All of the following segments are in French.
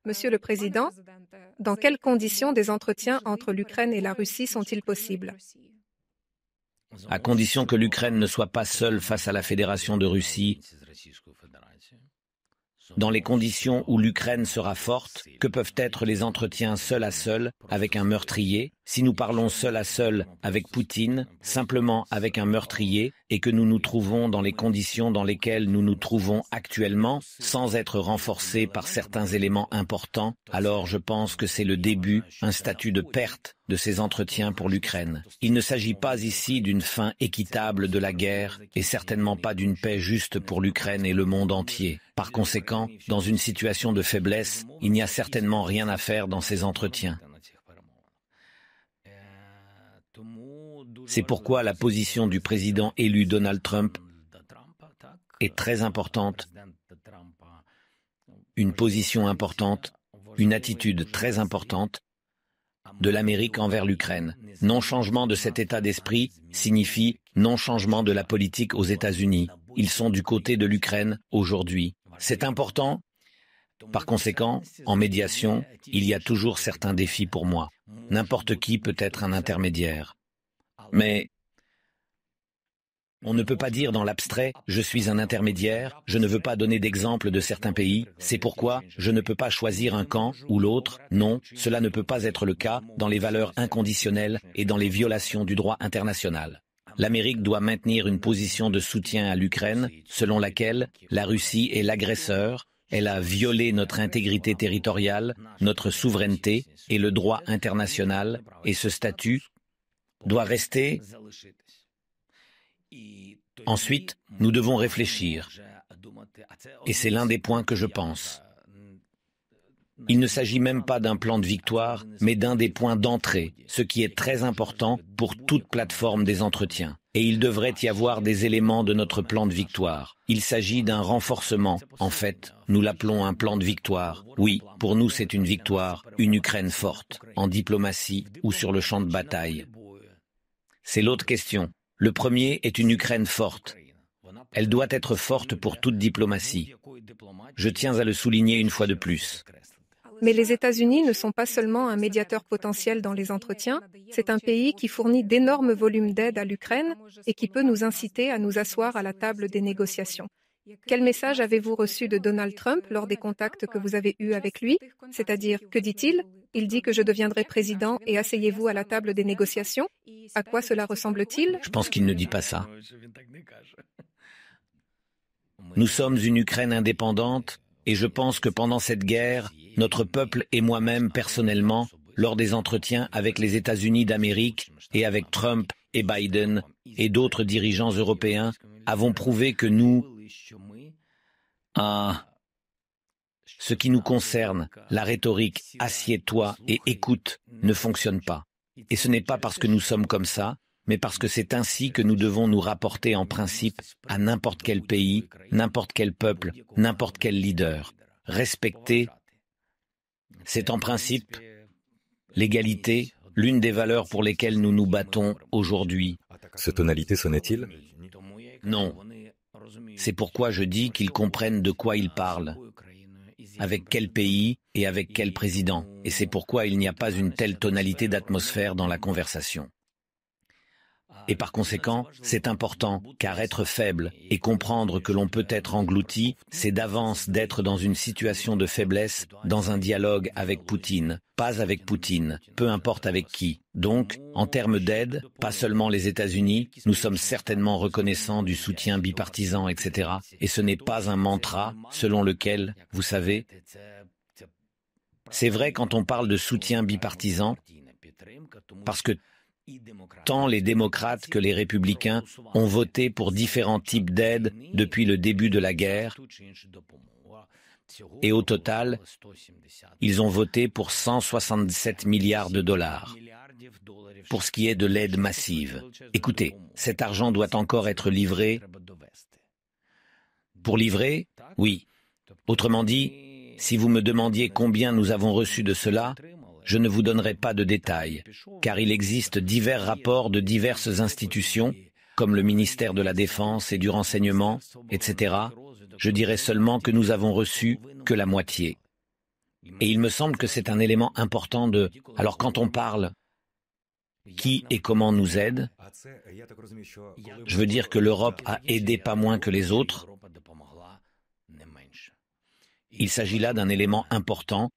Monsieur le Président, dans quelles conditions des entretiens entre l'Ukraine et la Russie sont-ils possibles? À condition que l'Ukraine ne soit pas seule face à la Fédération de Russie. Dans les conditions où l'Ukraine sera forte, que peuvent être les entretiens seul à seul avec un meurtrier? Si nous parlons seul à seul avec Poutine, simplement avec un meurtrier, et que nous nous trouvons dans les conditions dans lesquelles nous nous trouvons actuellement, sans être renforcés par certains éléments importants, alors je pense que c'est le début, un statut de perte de ces entretiens pour l'Ukraine. Il ne s'agit pas ici d'une fin équitable de la guerre, et certainement pas d'une paix juste pour l'Ukraine et le monde entier. Par conséquent, dans une situation de faiblesse, il n'y a certainement rien à faire dans ces entretiens. C'est pourquoi la position du président élu Donald Trump est très importante, une position importante, une attitude très importante de l'Amérique envers l'Ukraine. Non-changement de cet état d'esprit signifie non-changement de la politique aux États-Unis. Ils sont du côté de l'Ukraine aujourd'hui. C'est important. Par conséquent, en médiation, il y a toujours certains défis pour moi. N'importe qui peut être un intermédiaire. Mais on ne peut pas dire dans l'abstrait « je suis un intermédiaire », je ne veux pas donner d'exemple de certains pays, c'est pourquoi je ne peux pas choisir un camp ou l'autre. Non, cela ne peut pas être le cas dans les valeurs inconditionnelles et dans les violations du droit international. L'Amérique doit maintenir une position de soutien à l'Ukraine, selon laquelle la Russie est l'agresseur, elle a violé notre intégrité territoriale, notre souveraineté et le droit international, et ce statut doit rester. Ensuite, nous devons réfléchir. Et c'est l'un des points que je pense. Il ne s'agit même pas d'un plan de victoire, mais d'un des points d'entrée, ce qui est très important pour toute plateforme des entretiens. Et il devrait y avoir des éléments de notre plan de victoire. Il s'agit d'un renforcement. En fait, nous l'appelons un plan de victoire. Oui, pour nous c'est une victoire, une Ukraine forte, en diplomatie ou sur le champ de bataille. C'est l'autre question. Le premier est une Ukraine forte. Elle doit être forte pour toute diplomatie. Je tiens à le souligner une fois de plus. Mais les États-Unis ne sont pas seulement un médiateur potentiel dans les entretiens, c'est un pays qui fournit d'énormes volumes d'aide à l'Ukraine et qui peut nous inciter à nous asseoir à la table des négociations. Quel message avez-vous reçu de Donald Trump lors des contacts que vous avez eus avec lui? C'est-à-dire, que dit-il? Il dit que je deviendrai président et asseyez-vous à la table des négociations? À quoi cela ressemble-t-il? Je pense qu'il ne dit pas ça. Nous sommes une Ukraine indépendante et je pense que pendant cette guerre, notre peuple et moi-même personnellement, lors des entretiens avec les États-Unis d'Amérique et avec Trump et Biden et d'autres dirigeants européens, avons prouvé que nous, ce qui nous concerne, la rhétorique « assieds-toi et écoute » ne fonctionne pas. Et ce n'est pas parce que nous sommes comme ça, mais parce que c'est ainsi que nous devons nous rapporter en principe à n'importe quel pays, n'importe quel peuple, n'importe quel leader. Respecter, c'est en principe l'égalité, l'une des valeurs pour lesquelles nous nous battons aujourd'hui. Ce tonalité sonnait-il? Non. C'est pourquoi je dis qu'ils comprennent de quoi ils parlent, avec quel pays et avec quel président. Et c'est pourquoi il n'y a pas une telle tonalité d'atmosphère dans la conversation. Et par conséquent, c'est important, car être faible et comprendre que l'on peut être englouti, c'est d'avance d'être dans une situation de faiblesse, dans un dialogue avec Poutine, pas avec Poutine, peu importe avec qui. Donc, en termes d'aide, pas seulement les États-Unis, nous sommes certainement reconnaissants du soutien bipartisan, etc. Et ce n'est pas un mantra selon lequel, vous savez, c'est vrai quand on parle de soutien bipartisan, parce que tant les démocrates que les républicains ont voté pour différents types d'aides depuis le début de la guerre. Et au total, ils ont voté pour 167 milliards de dollars. Pour ce qui est de l'aide massive. Écoutez, cet argent doit encore être livré. Pour livrer, oui. Autrement dit, si vous me demandiez combien nous avons reçu de cela, je ne vous donnerai pas de détails, car il existe divers rapports de diverses institutions, comme le ministère de la Défense et du Renseignement, etc. Je dirai seulement que nous avons reçu que la moitié. Et il me semble que c'est un élément important de... Alors quand on parle qui et comment nous aide, je veux dire que l'Europe a aidé pas moins que les autres. Il s'agit là d'un élément important.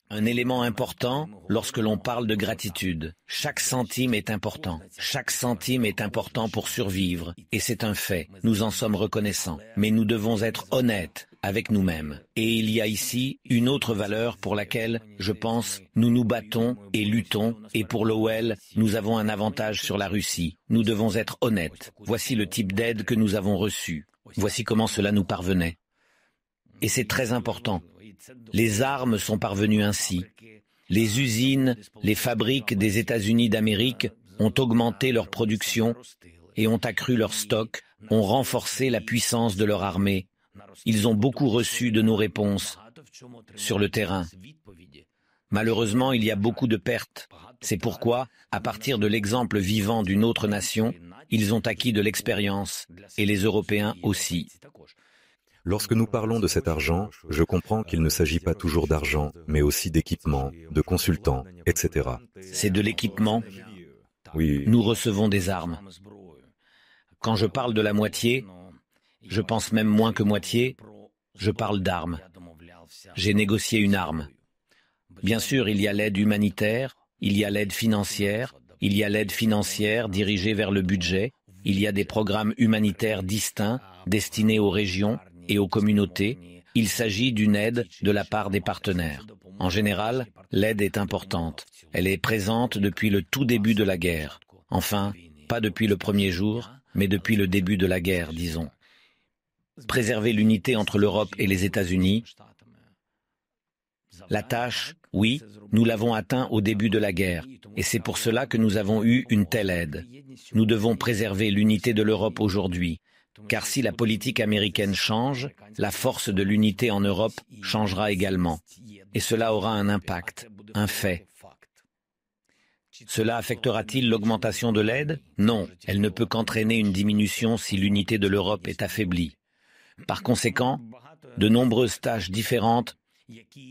Un élément important lorsque l'on parle de gratitude. Chaque centime est important. Chaque centime est important pour survivre. Et c'est un fait. Nous en sommes reconnaissants. Mais nous devons être honnêtes avec nous-mêmes. Et il y a ici une autre valeur pour laquelle, je pense, nous nous battons et luttons. Et pour l'OL, nous avons un avantage sur la Russie. Nous devons être honnêtes. Voici le type d'aide que nous avons reçu. Voici comment cela nous parvenait. Et c'est très important. Les armes sont parvenues ainsi. Les usines, les fabriques des États-Unis d'Amérique ont augmenté leur production et ont accru leur stock, ont renforcé la puissance de leur armée. Ils ont beaucoup reçu de nos réponses sur le terrain. Malheureusement, il y a beaucoup de pertes. C'est pourquoi, à partir de l'exemple vivant d'une autre nation, ils ont acquis de l'expérience, et les Européens aussi. Lorsque nous parlons de cet argent, je comprends qu'il ne s'agit pas toujours d'argent, mais aussi d'équipement, de consultants, etc. C'est de l'équipement. Oui. Nous recevons des armes. Quand je parle de la moitié, je pense même moins que moitié, je parle d'armes. J'ai négocié une arme. Bien sûr, il y a l'aide humanitaire, il y a l'aide financière, il y a l'aide financière dirigée vers le budget, il y a des programmes humanitaires distincts destinés aux régions et aux communautés. Il s'agit d'une aide de la part des partenaires. En général, l'aide est importante. Elle est présente depuis le tout début de la guerre. Enfin, pas depuis le premier jour, mais depuis le début de la guerre, disons. Préserver l'unité entre l'Europe et les États-Unis. La tâche, oui, nous l'avons atteint au début de la guerre, et c'est pour cela que nous avons eu une telle aide. Nous devons préserver l'unité de l'Europe aujourd'hui, car si la politique américaine change, la force de l'unité en Europe changera également, et cela aura un impact, un fait. Cela affectera-t-il l'augmentation de l'aide? Non, elle ne peut qu'entraîner une diminution si l'unité de l'Europe est affaiblie. Par conséquent, de nombreuses tâches différentes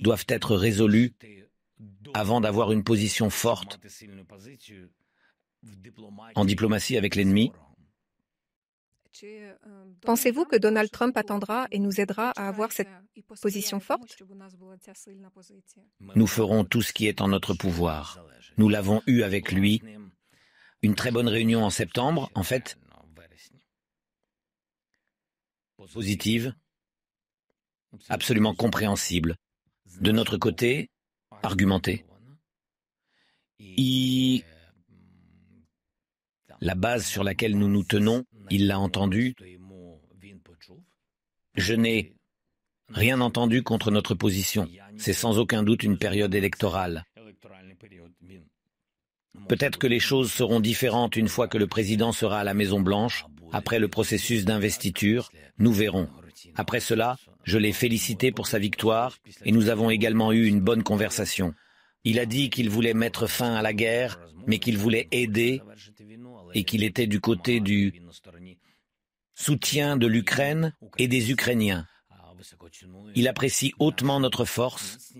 doivent être résolues avant d'avoir une position forte en diplomatie avec l'ennemi. Pensez-vous que Donald Trump attendra et nous aidera à avoir cette position forte? Nous ferons tout ce qui est en notre pouvoir. Nous l'avons eu avec lui. Une très bonne réunion en septembre, en fait, positive, absolument compréhensible. De notre côté, argumentée. La base sur laquelle nous nous tenons, il l'a entendu. Je n'ai rien entendu contre notre position. C'est sans aucun doute une période électorale. Peut-être que les choses seront différentes une fois que le président sera à la Maison-Blanche, après le processus d'investiture, nous verrons. Après cela, je l'ai félicité pour sa victoire et nous avons également eu une bonne conversation. Il a dit qu'il voulait mettre fin à la guerre, mais qu'il voulait aider et qu'il était du côté du soutien de l'Ukraine et des Ukrainiens. Il apprécie hautement notre force,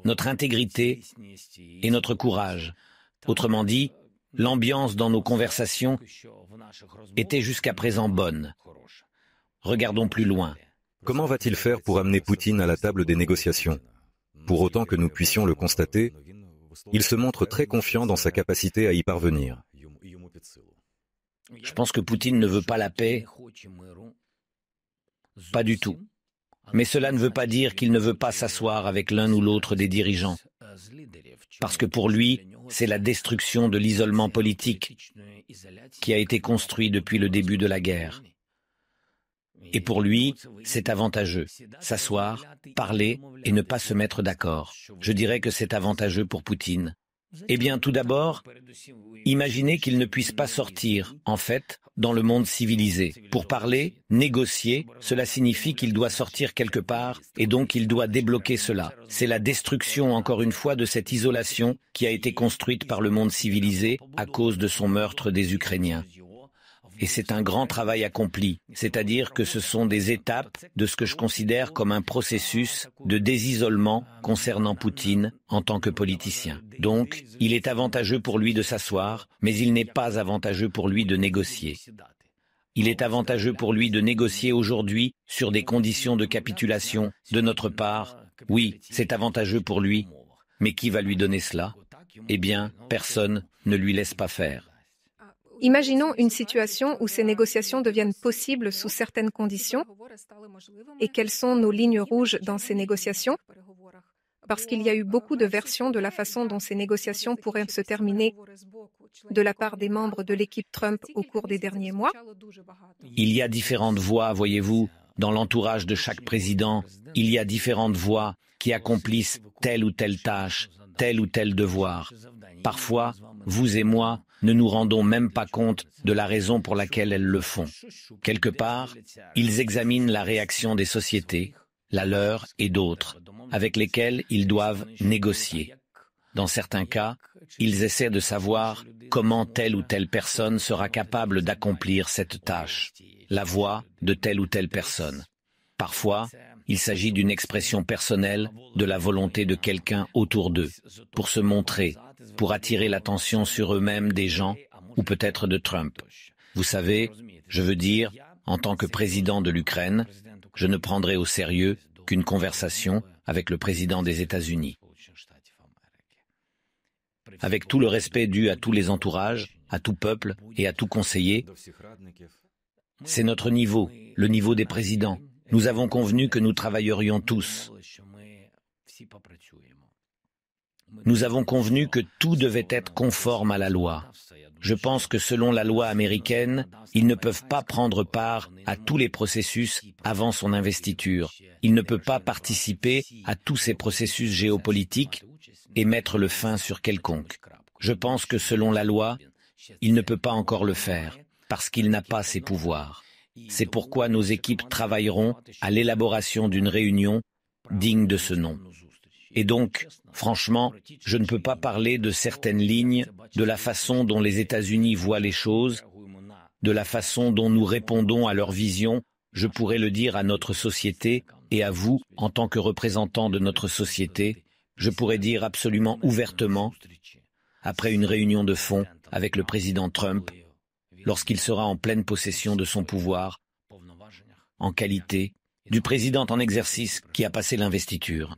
notre intégrité et notre courage. Autrement dit, l'ambiance dans nos conversations était jusqu'à présent bonne. Regardons plus loin. Comment va-t-il faire pour amener Poutine à la table des négociations? Pour autant que nous puissions le constater, il se montre très confiant dans sa capacité à y parvenir. Je pense que Poutine ne veut pas la paix. Pas du tout. Mais cela ne veut pas dire qu'il ne veut pas s'asseoir avec l'un ou l'autre des dirigeants. Parce que pour lui, c'est la destruction de l'isolement politique qui a été construit depuis le début de la guerre. Et pour lui, c'est avantageux. S'asseoir, parler et ne pas se mettre d'accord. Je dirais que c'est avantageux pour Poutine. Eh bien, tout d'abord, imaginez qu'il ne puisse pas sortir, en fait, dans le monde civilisé. Pour parler, négocier, cela signifie qu'il doit sortir quelque part et donc il doit débloquer cela. C'est la destruction, encore une fois, de cette isolation qui a été construite par le monde civilisé à cause de son meurtre des Ukrainiens. Et c'est un grand travail accompli, c'est-à-dire que ce sont des étapes de ce que je considère comme un processus de désisolement concernant Poutine en tant que politicien. Donc, il est avantageux pour lui de s'asseoir, mais il n'est pas avantageux pour lui de négocier. Il est avantageux pour lui de négocier aujourd'hui sur des conditions de capitulation de notre part. Oui, c'est avantageux pour lui, mais qui va lui donner cela? Eh bien, personne ne lui laisse pas faire. Imaginons une situation où ces négociations deviennent possibles sous certaines conditions. Et quelles sont nos lignes rouges dans ces négociations? Parce qu'il y a eu beaucoup de versions de la façon dont ces négociations pourraient se terminer de la part des membres de l'équipe Trump au cours des derniers mois. Il y a différentes voix, voyez-vous, dans l'entourage de chaque président. Il y a différentes voix qui accomplissent telle ou telle tâche, tel ou tel devoir. Parfois, vous et moi ne nous rendons même pas compte de la raison pour laquelle elles le font. Quelque part, ils examinent la réaction des sociétés, la leur et d'autres, avec lesquelles ils doivent négocier. Dans certains cas, ils essaient de savoir comment telle ou telle personne sera capable d'accomplir cette tâche, la voix de telle ou telle personne. Parfois, il s'agit d'une expression personnelle de la volonté de quelqu'un autour d'eux, pour se montrer, pour attirer l'attention sur eux-mêmes des gens, ou peut-être de Trump. Vous savez, je veux dire, en tant que président de l'Ukraine, je ne prendrai au sérieux qu'une conversation avec le président des États-Unis. Avec tout le respect dû à tous les entourages, à tout peuple et à tout conseiller, c'est notre niveau, le niveau des présidents. Nous avons convenu que nous travaillerions tous. Nous avons convenu que tout devait être conforme à la loi. Je pense que selon la loi américaine, ils ne peuvent pas prendre part à tous les processus avant son investiture. Il ne peut pas participer à tous ces processus géopolitiques et mettre le fin sur quelconque. Je pense que selon la loi, il ne peut pas encore le faire, parce qu'il n'a pas ces pouvoirs. C'est pourquoi nos équipes travailleront à l'élaboration d'une réunion digne de ce nom. Et donc, franchement, je ne peux pas parler de certaines lignes, de la façon dont les États-Unis voient les choses, de la façon dont nous répondons à leur vision. Je pourrais le dire à notre société et à vous, en tant que représentants de notre société. Je pourrais dire absolument ouvertement, après une réunion de fond avec le président Trump, lorsqu'il sera en pleine possession de son pouvoir, en qualité du président en exercice qui a passé l'investiture.